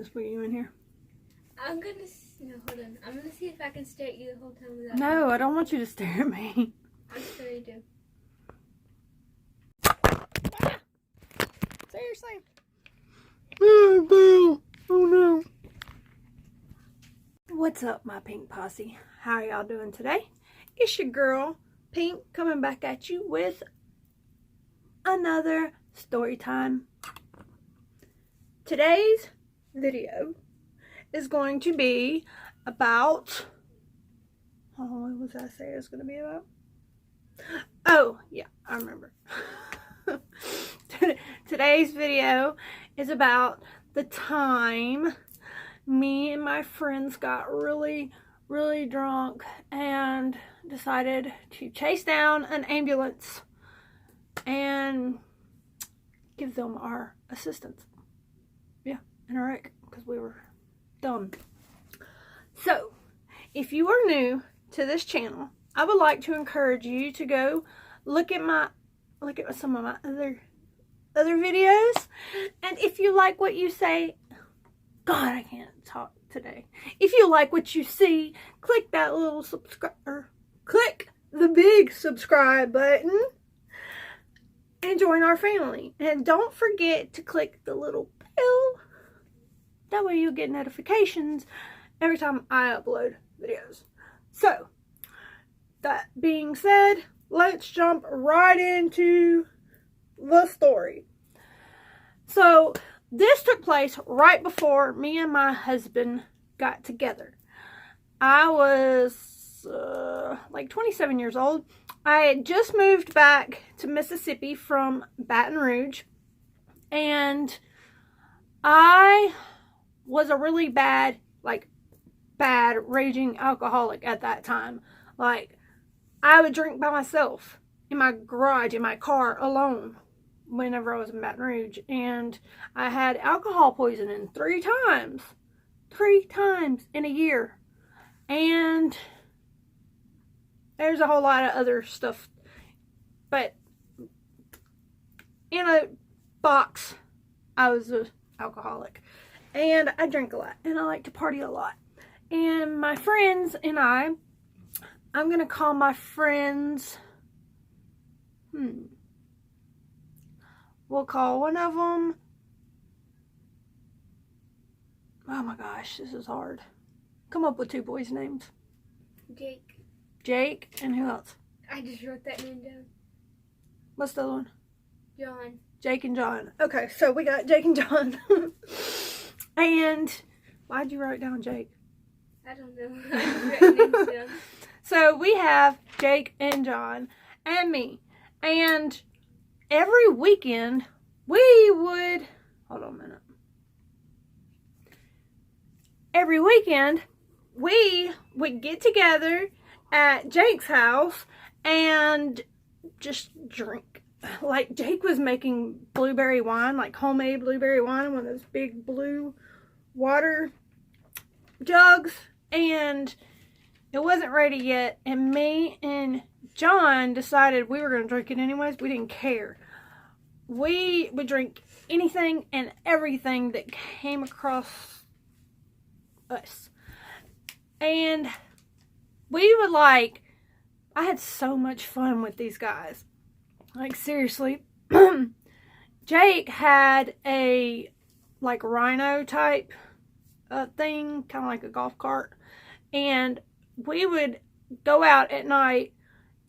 this for you in here. No, hold on. I'm gonna see if I can stare at you the whole time without. No, I don't want you to stare at me. I'm sure you do. Seriously? Oh, Bill. Oh, no. What's up, my pink posse? How are y'all doing today? It's your girl, Pink, coming back at you with another story time. Today's video is going to be about... Oh, what was I saying it was going to be about? Oh, yeah, I remember. Today's video is about the time me and my friends got really drunk and decided to chase down an ambulance and give them our assistance. Yeah, in a wreck, because we were dumb. So, if you are new to this channel, I would like to encourage you to go look at some of my other videos, and if you like what you say, God, I can't talk today. If you like what you see, click that little click the big subscribe button and join our family. And don't forget to click the little bell. That way you'll get notifications every time I upload videos. So, that being said, let's jump right into the story. So, this took place right before me and my husband got together. I was like 27 years old. I had just moved back to Mississippi from Baton Rouge, and I was a really bad raging alcoholic at that time. Like, I would drink by myself in my garage, in my car, alone, whenever I was in Baton Rouge. And I had alcohol poisoning 3 times. 3 times in a year. And there's a whole lot of other stuff. But in a box, I was an alcoholic. And I drink a lot. And I like to party a lot. And my friends and I'm going to call my friends... We'll call one of them... Oh my gosh, this is hard. Come up with 2 boys' names. Jake. Jake, and who else? I just wrote that name down. What's the other one? John. Jake and John. Okay, so we got Jake and John. And why'd you write down Jake? I don't know. I just wrote names down. So we have Jake and John and me. And every weekend we would... Hold on a minute. Every weekend we would get together at Jake's house and just drink. Like, Jake was making blueberry wine, like homemade blueberry wine, one of those big blue water jugs, and it wasn't ready yet, and me and John decided we were going to drink it anyways. We didn't care. We would drink anything and everything that came across us. And we would I had so much fun with these guys. Like, seriously. Jake had a rhino type thing, kind of like a golf cart. And we would go out at night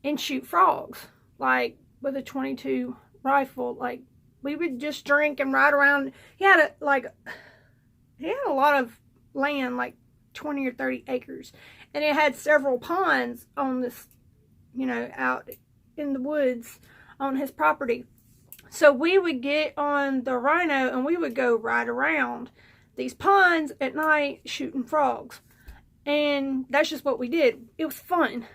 and shoot frogs, like with a .22 rifle. Like, we would just drink and ride around. He had a lot of land, like 20 or 30 acres, and it had several ponds on this, out in the woods on his property. So we would get on the rhino and we would go ride around these ponds at night shooting frogs. And that's just what we did. It was fun.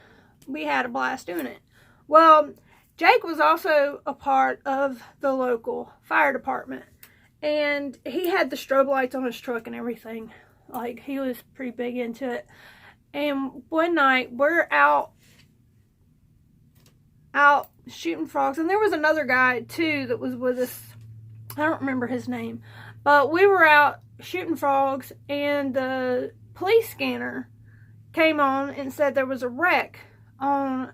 We had a blast doing it. Well, Jake was also a part of the local fire department. And he had the strobe lights on his truck and everything. Like, he was pretty big into it. And one night, we're out shooting frogs. And there was another guy, too, that was with us. I don't remember his name. But we were out shooting frogs, and the police scanner came on and said there was a wreck on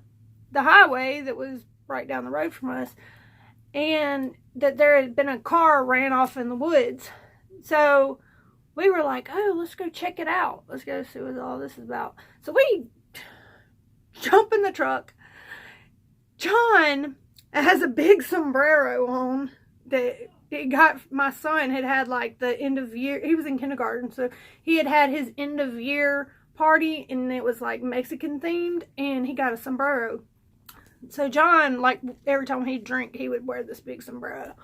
the highway that was right down the road from us, and that there had been a car ran off in the woods. So we were like, oh, let's go check it out. Let's go see what all this is about. So we jump in the truck. John has a big sombrero on that it got, my son had like the end of year, he was in kindergarten, so he had his end of year party, and it was like Mexican themed, and he got a sombrero. So John, like every time he'd drink, he would wear this big sombrero.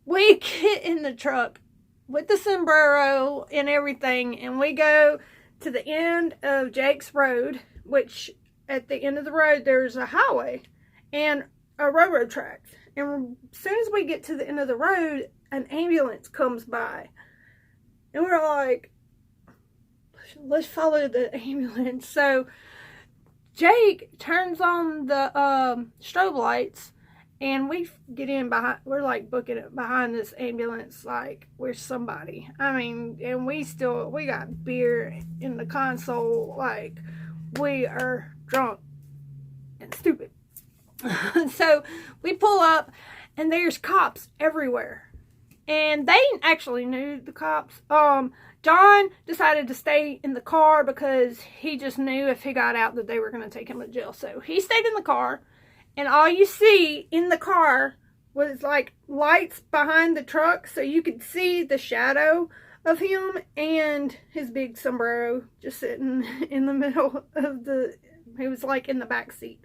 We get in the truck with the sombrero and everything, and we go to the end of Jake's Road, which at the end of the road there's a highway and a railroad tracks. And as soon as we get to the end of the road, an ambulance comes by. And we're like, let's follow the ambulance. So Jake turns on the strobe lights, and we get in behind, we're like booking it behind this ambulance like we're somebody. I mean, and we got beer in the console, like we are drunk and stupid. So we pull up, and there's cops everywhere, and they actually knew the cops. John decided to stay in the car because he just knew if he got out that they were going to take him to jail. So he stayed in the car, and all you see in the car was like lights behind the truck, so you could see the shadow of him and his big sombrero just sitting in the middle of he was like in the back seat.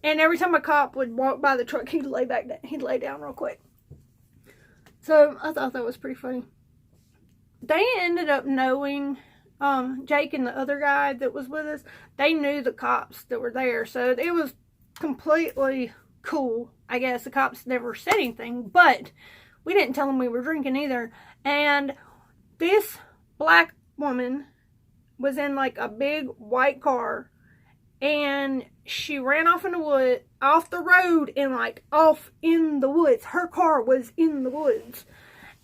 And every time a cop would walk by the truck, he'd lay down real quick. So I thought that was pretty funny. They ended up knowing, Jake and the other guy that was with us, they knew the cops that were there. So it was completely cool. I guess the cops never said anything, but we didn't tell them we were drinking either. And this black woman was in like a big white car, and she ran off in the wood, off the road, and like off in the woods. Her car was in the woods,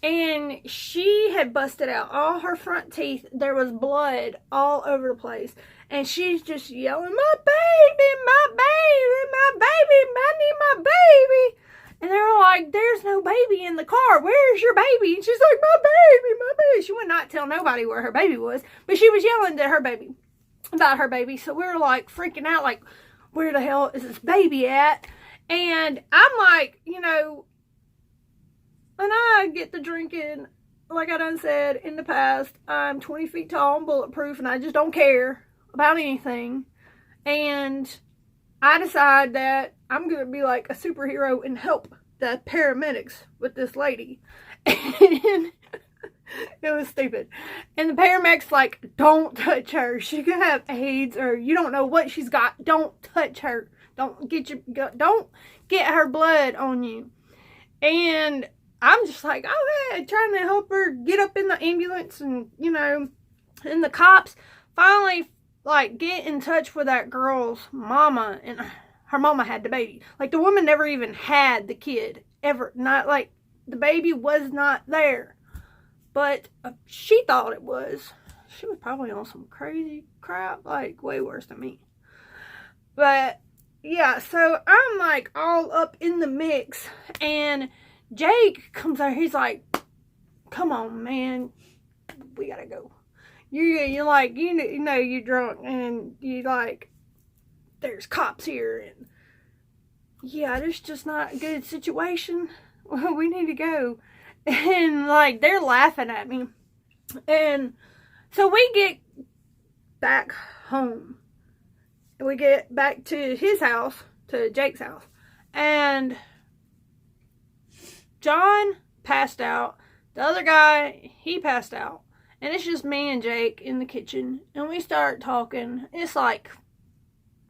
and she had busted out all her front teeth. There was blood all over the place, and she's just yelling, my baby, my baby, my baby, I need my baby. And they're like, there's no baby in the car. Where's your baby? And she's like, my baby, my baby. She would not tell nobody where her baby was, but she was yelling at her baby, about her baby. So we were like freaking out, like, where the hell is this baby at? And I'm like, you know, when I get to drinking, like I done said in the past, I'm 20 feet tall and bulletproof, and I just don't care about anything. And I decide that I'm going to be like a superhero and help the paramedics with this lady. And it was stupid. And the paramedics like, don't touch her. She could have AIDS, or you don't know what she's got. Don't touch her. Don't get her blood on you. And I'm just like, okay, trying to help her get up in the ambulance, and you know, and the cops finally like get in touch with that girl's mama, and her mama had the baby. Like the woman never even had the kid ever. Not like the baby was not there. But she thought it was. She was probably on some crazy crap, like way worse than me. But yeah, so I'm like all up in the mix, and Jake comes out. He's like, come on, man, we gotta go. You're like, you know you're drunk, and you like, there's cops here, and yeah, there's just not a good situation. Well, we need to go. And like they're laughing at me. And so we get back home. We get back to his house, to Jake's house. And John passed out. The other guy, he passed out. And it's just me and Jake in the kitchen. And we start talking. It's like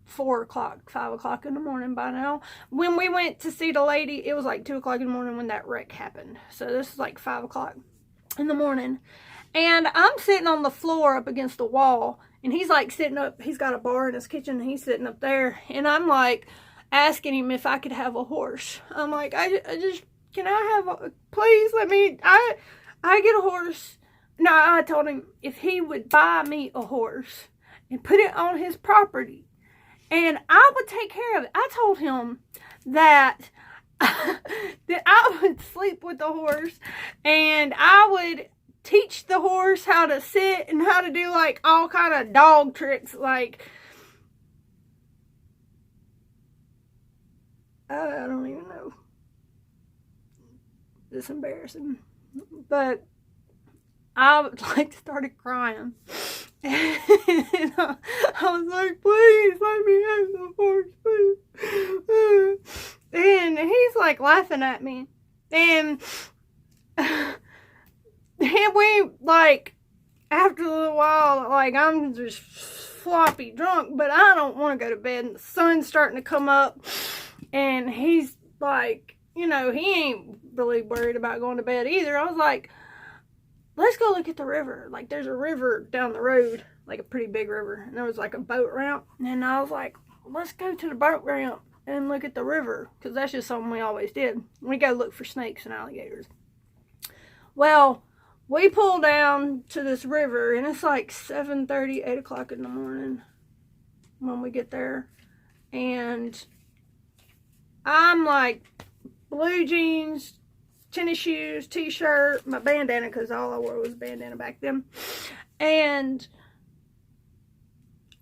4 o'clock, 5 o'clock in the morning by now. When we went to see the lady, it was like 2 o'clock in the morning when that wreck happened. So this is like 5 o'clock in the morning. And I'm sitting on the floor up against the wall. And he's like sitting up, he's got a bar in his kitchen, and he's sitting up there. And I'm like asking him if I could have a horse. I'm like, I just, can I have a, please let me, I get a horse. No, I told him if he would buy me a horse and put it on his property, and I would take care of it. I told him that that I would sleep with the horse, and I would teach the horse how to sit and how to do like all kind of dog tricks, like I don't even know. It's embarrassing, but I like started crying. And I was like, please let me have the horse, please. And he's like laughing at me. And we, like, after a little while, like, I'm just floppy drunk, but I don't want to go to bed. And the sun's starting to come up. And he's like, you know, he ain't really worried about going to bed either. I was like, let's go look at the river. Like, there's a river down the road, like a pretty big river. And there was like a boat ramp. And I was like, let's go to the boat ramp and look at the river. Because that's just something we always did. We go look for snakes and alligators. Well, we pull down to this river. And it's like 7:30, 8 o'clock in the morning when we get there. And I'm like blue jeans, tennis shoes, t-shirt, my bandana, because all I wore was a bandana back then. And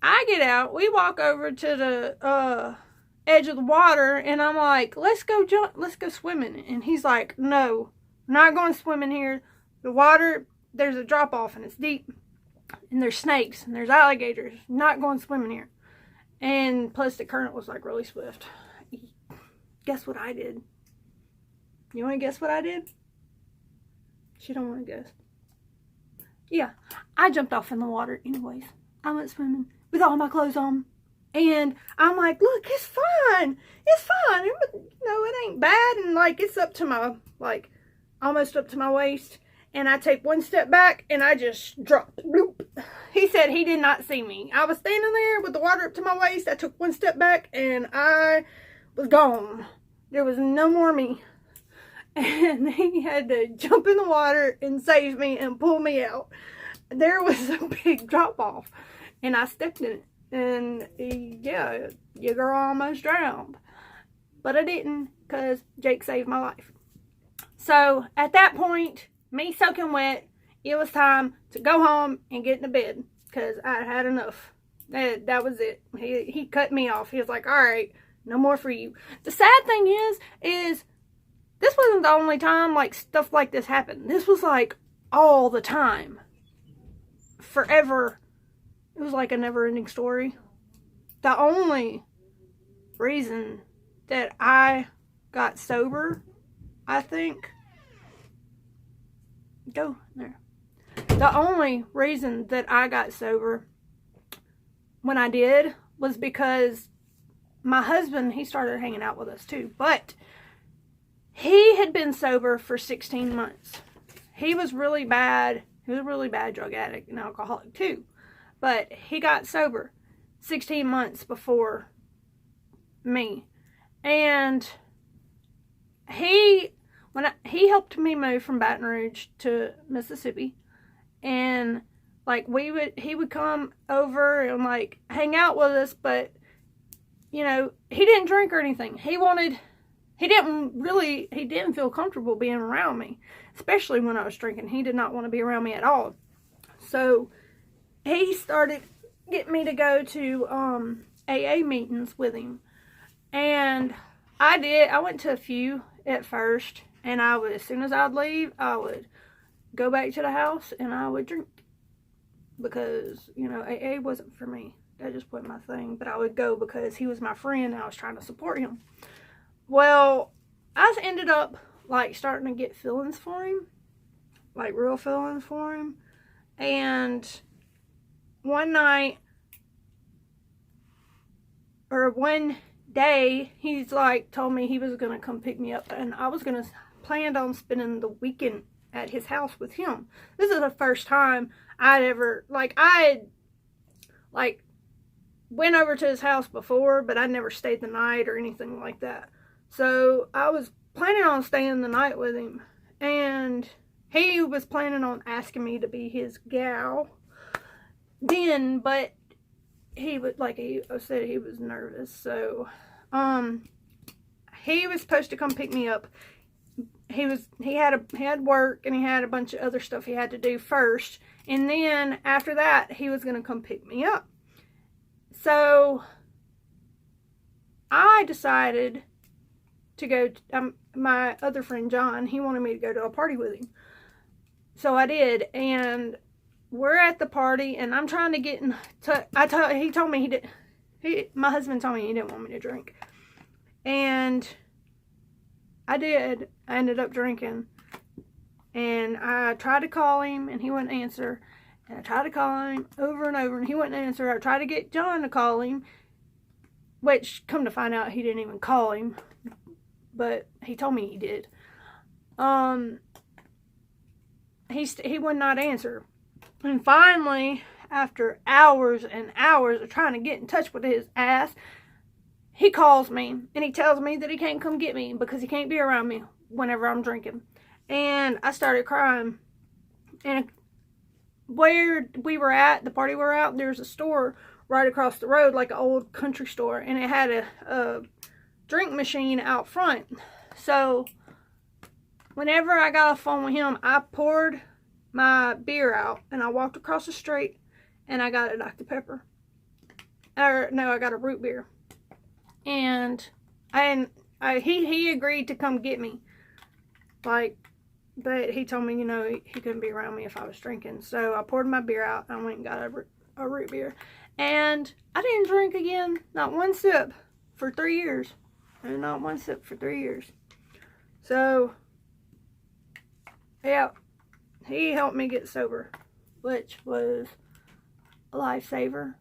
I get out, we walk over to the edge of the water, and I'm like, let's go swimming. And he's like, no, I'm not going swimming here. The water, there's a drop off and it's deep, and there's snakes and there's alligators. I'm not going swimming here. And plus the current was like really swift. Guess what I did? You want to guess what I did? She don't want to guess. Yeah, I jumped off in the water anyways. I went swimming with all my clothes on. And I'm like, look, it's fine. It's fine. It ain't bad. And like, it's up to my, like, almost up to my waist. And I take one step back and I just dropped. Bloop. He said he did not see me. I was standing there with the water up to my waist. I took one step back and I was gone. There was no more me. And he had to jump in the water and save me and pull me out. There was a big drop off and I stepped in it. And yeah, your girl almost drowned. But I didn't, because Jake saved my life. So at that point, me soaking wet, it was time to go home and get into bed, because I had enough. That was it. He cut me off. He was like, all right, no more for you. The sad thing is this wasn't the only time like stuff like this happened. This was like all the time. Forever. It was like a never-ending story. The only reason that I got sober, I think, go there. The only reason that I got sober when I did was because my husband, he started hanging out with us too, but he had been sober for 16 months. He was really bad. He was a really bad drug addict and alcoholic too. But he got sober 16 months before me. And he helped me move from Baton Rouge to Mississippi. And like he would come over and like hang out with us, but you know, he didn't drink or anything. He didn't feel comfortable being around me, especially when I was drinking. He did not want to be around me at all. So he started getting me to go to AA meetings with him. And I did. I went to a few at first. And I would, as soon as I'd leave, I would go back to the house and I would drink. Because, you know, AA wasn't for me. That just wasn't my thing. But I would go because he was my friend and I was trying to support him. Well, I ended up, like, starting to get feelings for him. Like, real feelings for him. And one night, or one day, he's like, told me he was going to come pick me up. And I was going to plan on spending the weekend at his house with him. This is the first time I'd ever, went over to his house before, but I never stayed the night or anything like that. So I was planning on staying the night with him. And he was planning on asking me to be his gal then, but he would, like he said, he was nervous. So he was supposed to come pick me up. He had work, and he had a bunch of other stuff he had to do first, and then after that he was going to come pick me up. So I decided to go my other friend John, he wanted me to go to a party with him. So I did, and we're at the party, and I'm trying to get in. He told me my husband told me he didn't want me to drink, and I did. I ended up drinking, and I tried to call him, and he wouldn't answer. And I tried to call him over and over, and he wouldn't answer. I tried to get John to call him, which, come to find out, he didn't even call him, but he told me he did. He would not answer. And finally, after hours and hours of trying to get in touch with his ass, he calls me, and he tells me that he can't come get me because he can't be around me whenever I'm drinking. And I started crying. And where we were at, the party we were at, there's a store right across the road, like an old country store, and it had a drink machine out front. So whenever I got off the phone with him, I poured my beer out, and I walked across the street, and I got a Dr. Pepper. Or no, I got a root beer. And he agreed to come get me, like, but he told me, you know, he couldn't be around me if I was drinking. So I poured my beer out, and I went and got a root beer, and I didn't drink again, not one sip, for 3 years. And not one sip for 3 years. So yeah, he helped me get sober, which was a lifesaver.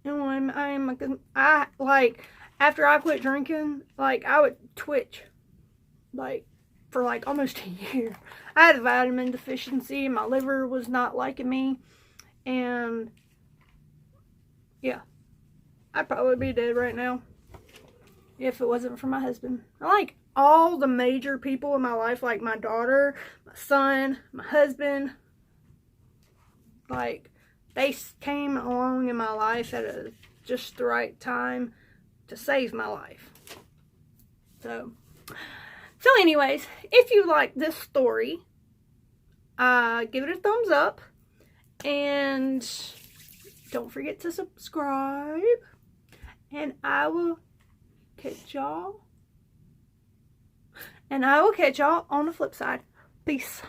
And when I like, after I quit drinking, like, I would twitch, like, for like almost a year. I had a vitamin deficiency, and my liver was not liking me, and yeah, I'd probably be dead right now if it wasn't for my husband. I like all the major people in my life, like my daughter, my son, my husband, like, they came along in my life at just the right time to save my life. So anyways, if you like this story, give it a thumbs up, and don't forget to subscribe, and I will catch y'all on the flip side. Peace.